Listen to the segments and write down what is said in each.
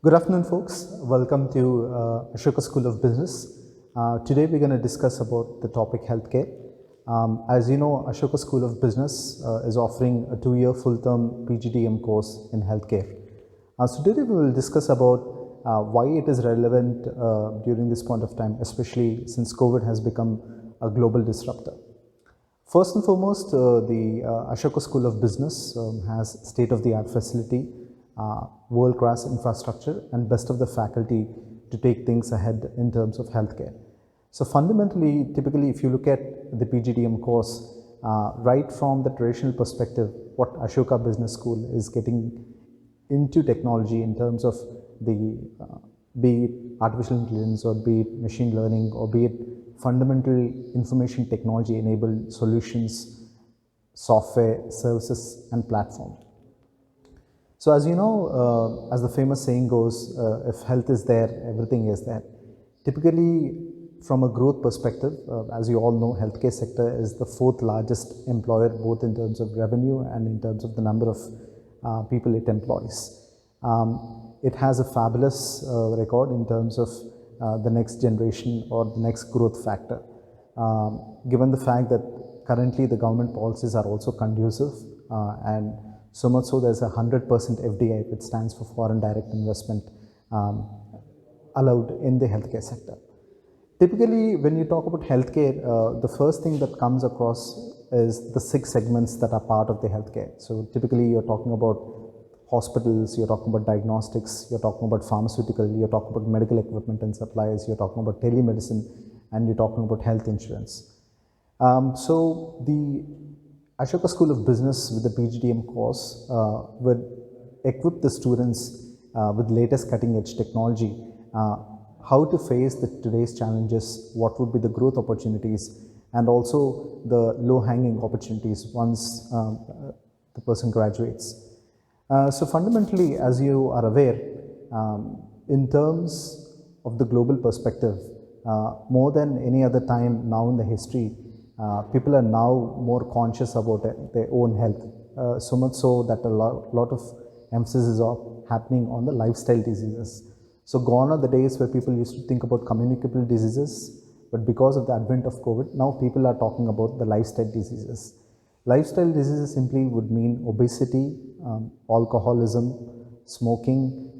Good afternoon, folks. Welcome to Ashoka School of Business. Today we're going to discuss about the topic healthcare. As you know, Ashoka School of Business is offering a 2-year full-term PGDM course in healthcare. So today we will discuss about why it is relevant during this point of time, especially since COVID has become a global disruptor. First and foremost, the Ashoka School of Business has state-of-the-art facility, world-class infrastructure and best of the faculty to take things ahead in terms of healthcare. So fundamentally, typically if you look at the PGDM course, right from the traditional perspective, what Ashoka Business School is getting into technology in terms of the be it artificial intelligence or be it machine learning or be it fundamental information technology enabled solutions, software, services and platform. So as you know, as the famous saying goes, if health is there, everything is there. Typically, from a growth perspective, as you all know, healthcare sector is the 4th largest employer, both in terms of revenue and in terms of the number of people it employs. It has a fabulous record in terms of the next generation or the next growth factor. Given the fact that currently the government policies are also conducive and so much so there's a 100% FDI, which stands for foreign direct investment, allowed in the healthcare sector. Typically, when you talk about healthcare, the first thing that comes across is the 6 segments that are part of the healthcare. So typically you're talking about hospitals, you're talking about diagnostics, you're talking about pharmaceutical, you're talking about medical equipment and supplies, you're talking about telemedicine, and you're talking about health insurance. So the Ashoka School of Business with the PGDM course would equip the students with latest cutting edge technology, how to face today's challenges, what would be the growth opportunities and also the low hanging opportunities once the person graduates. So fundamentally, as you are aware, in terms of the global perspective, more than any other time now in the history, people are now more conscious about their own health, so much so that a lot of emphasis is happening on the lifestyle diseases. So gone are the days where people used to think about communicable diseases, but because of the advent of COVID, now people are talking about the lifestyle diseases. Lifestyle diseases simply would mean obesity, alcoholism, smoking,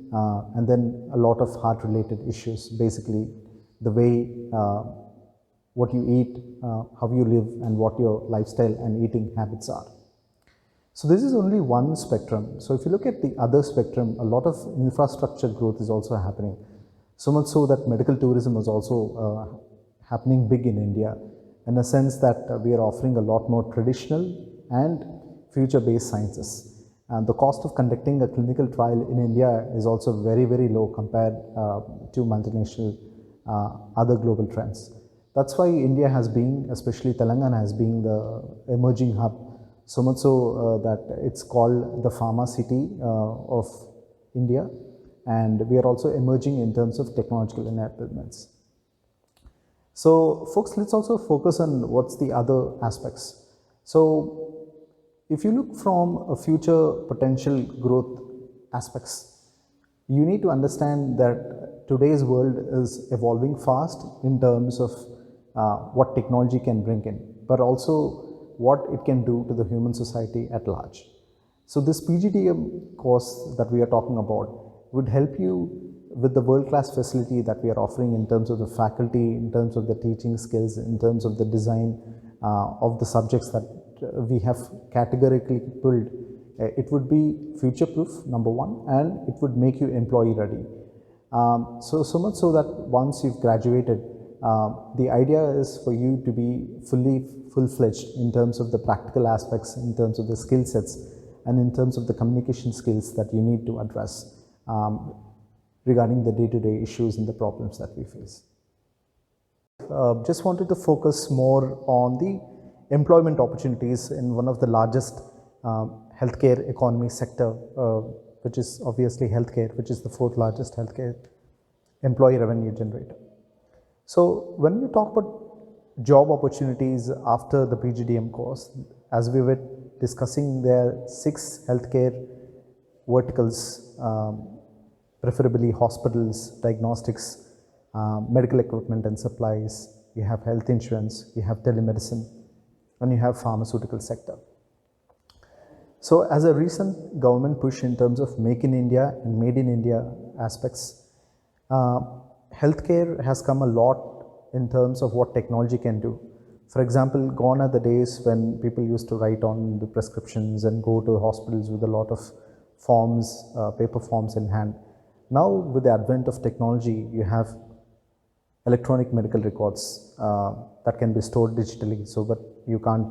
and then a lot of heart related issues, basically the way what you eat, how you live and what your lifestyle and eating habits are. So this is only one spectrum. So if you look at the other spectrum, a lot of infrastructure growth is also happening. So much so that medical tourism is also happening big in India, in a sense that we are offering a lot more traditional and future-based sciences. And the cost of conducting a clinical trial in India is also very, very low compared to multinational other global trends. That's why India has been, especially Telangana has been the emerging hub, so much so that it's called the pharma city of India, and we are also emerging in terms of technological enablements. So folks, let's also focus on what's the other aspects. So if you look from a future potential growth aspects, you need to understand that today's world is evolving fast in terms of what technology can bring in, but also what it can do to the human society at large. So this PGDM course that we are talking about would help you with the world-class facility that we are offering in terms of the faculty, in terms of the teaching skills, in terms of the design of the subjects that we have categorically pulled. It would be future-proof, number one, and it would make you employee-ready. So much so that once you've graduated, the idea is for you to be full-fledged in terms of the practical aspects, in terms of the skill sets, and in terms of the communication skills that you need to address regarding the day-to-day issues and the problems that we face. Just wanted to focus more on the employment opportunities in one of the largest healthcare economy sector, which is obviously healthcare, which is the 4th largest healthcare employee revenue generator. So when you talk about job opportunities after the PGDM course, as we were discussing, there are 6 healthcare verticals preferably hospitals, diagnostics, medical equipment and supplies, you have health insurance, you have telemedicine, and you have pharmaceutical sector. So as a recent government push in terms of Make in India and Made in India aspects, healthcare has come a lot in terms of what technology can do. For example, gone are the days when people used to write on the prescriptions and go to hospitals with a lot of forms, paper forms in hand. Now, with the advent of technology, you have electronic medical records that can be stored digitally so that you can't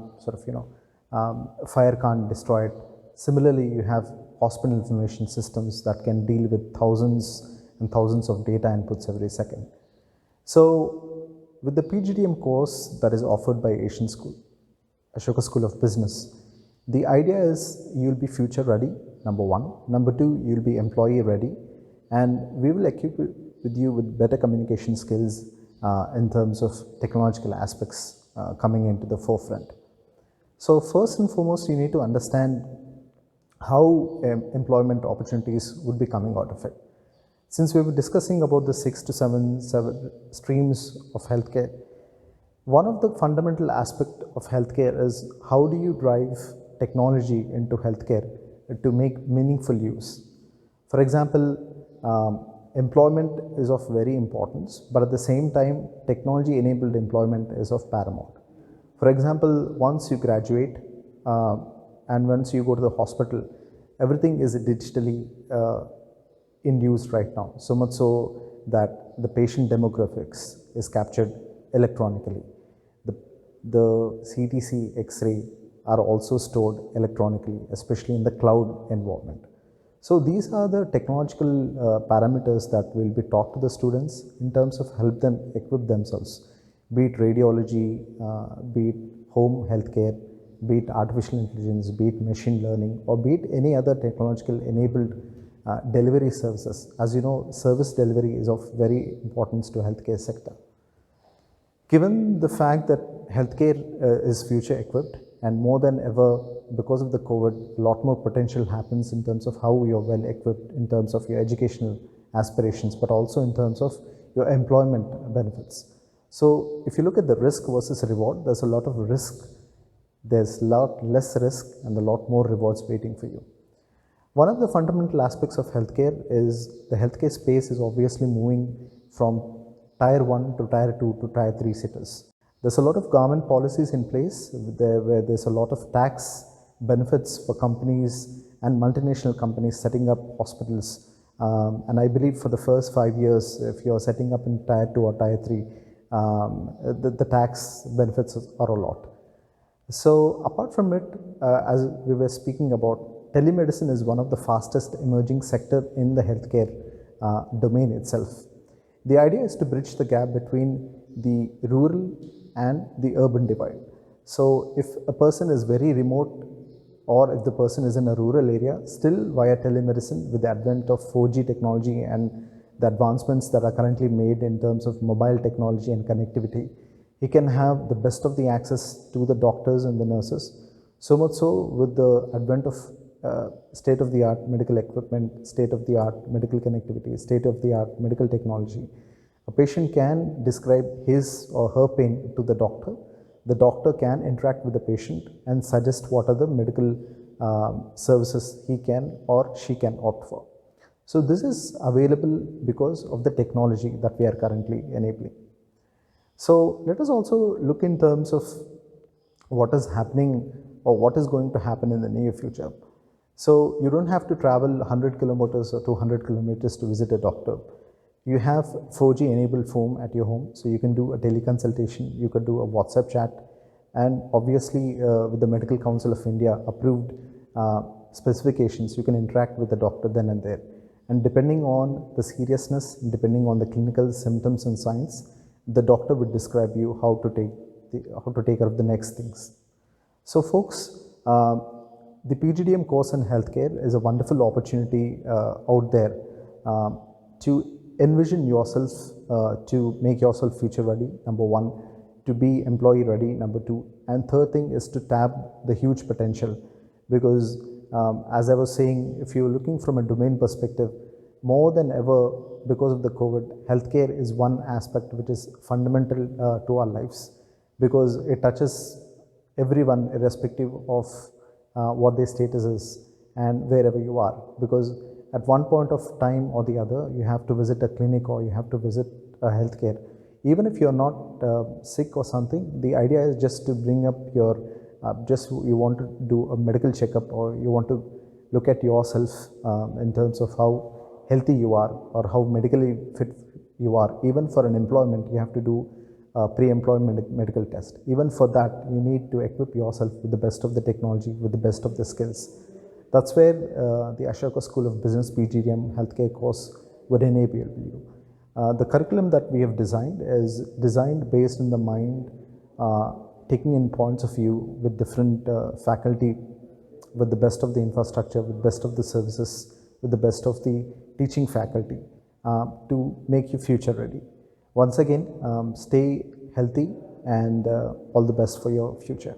fire can't destroy it. Similarly, you have hospital information systems that can deal with thousands and thousands of data inputs every second. So with the PGDM course that is offered by Asian School, Ashoka School of Business, the idea is you'll be future ready, number one. Number two, you'll be employee ready, and we will equip with you with better communication skills in terms of technological aspects coming into the forefront. So first and foremost, you need to understand how employment opportunities would be coming out of it. Since we were discussing about the 6 to 7 streams of healthcare, one of the fundamental aspects of healthcare is how do you drive technology into healthcare to make meaningful use. For example, employment is of very importance, but at the same time, technology-enabled employment is of paramount. For example, once you graduate and once you go to the hospital, everything is digitally induced right now, so much so that the patient demographics is captured electronically. The CTC, X-ray are also stored electronically, especially in the cloud environment. So these are the technological parameters that will be taught to the students in terms of help them equip themselves, be it radiology, be it home healthcare, be it artificial intelligence, be it machine learning, or be it any other technological enabled delivery services. As you know, service delivery is of very importance to healthcare sector. Given the fact that healthcare is future equipped, and more than ever because of the COVID, a lot more potential happens in terms of how you're well equipped in terms of your educational aspirations, but also in terms of your employment benefits. So if you look at the risk versus reward, there's a lot of risk, there's a lot less risk and a lot more rewards waiting for you. One of the fundamental aspects of healthcare is the healthcare space is obviously moving from Tier 1 to Tier 2 to Tier 3 cities. There's a lot of government policies in place where there's a lot of tax benefits for companies and multinational companies setting up hospitals. And I believe for the first 5 years, if you're setting up in Tier 2 or Tier 3, the tax benefits are a lot. So apart from it, as we were speaking about, telemedicine is one of the fastest emerging sector in the healthcare domain itself. The idea is to bridge the gap between the rural and the urban divide. So if a person is very remote or if the person is in a rural area, still via telemedicine with the advent of 4G technology and the advancements that are currently made in terms of mobile technology and connectivity, he can have the best of the access to the doctors and the nurses. So much so with the advent of state-of-the-art medical equipment, state-of-the-art medical connectivity, state-of-the-art medical technology. A patient can describe his or her pain to the doctor. The doctor can interact with the patient and suggest what are the medical services he can or she can opt for. So this is available because of the technology that we are currently enabling. So let us also look in terms of what is happening or what is going to happen in the near future. So you don't have to travel 100 kilometers or 200 kilometers to visit a doctor. You have 4G enabled phone at your home, so you can do a teleconsultation, you could do a WhatsApp chat, and obviously with the Medical Council of India approved specifications, you can interact with the doctor then and there. And depending on the seriousness, depending on the clinical symptoms and signs, the doctor would describe you how to take care of the next things. So folks, the PGDM course in healthcare is a wonderful opportunity out there to envision yourself, to make yourself future ready, number one, to be employee ready, number two, and third thing is to tap the huge potential, because as I was saying, if you're looking from a domain perspective, More than ever, because of the COVID, healthcare is one aspect which is fundamental to our lives, because it touches everyone irrespective of what their status is and wherever you are. Because at one point of time or the other, you have to visit a clinic or you have to visit a healthcare. Even if you're not sick or something, the idea is just to bring up your, just you want to do a medical checkup, or you want to look at yourself in terms of how healthy you are or how medically fit you are. Even for an employment, you have to do a pre-employment medical test. Even for that, you need to equip yourself with the best of the technology, with the best of the skills. That's where the Ashoka School of Business PGDM healthcare course would enable you. The curriculum that we have designed is designed based in the mind, taking in points of view with different faculty, with the best of the infrastructure, with the best of the services, with the best of the teaching faculty to make you future ready. Once again, stay healthy and all the best for your future.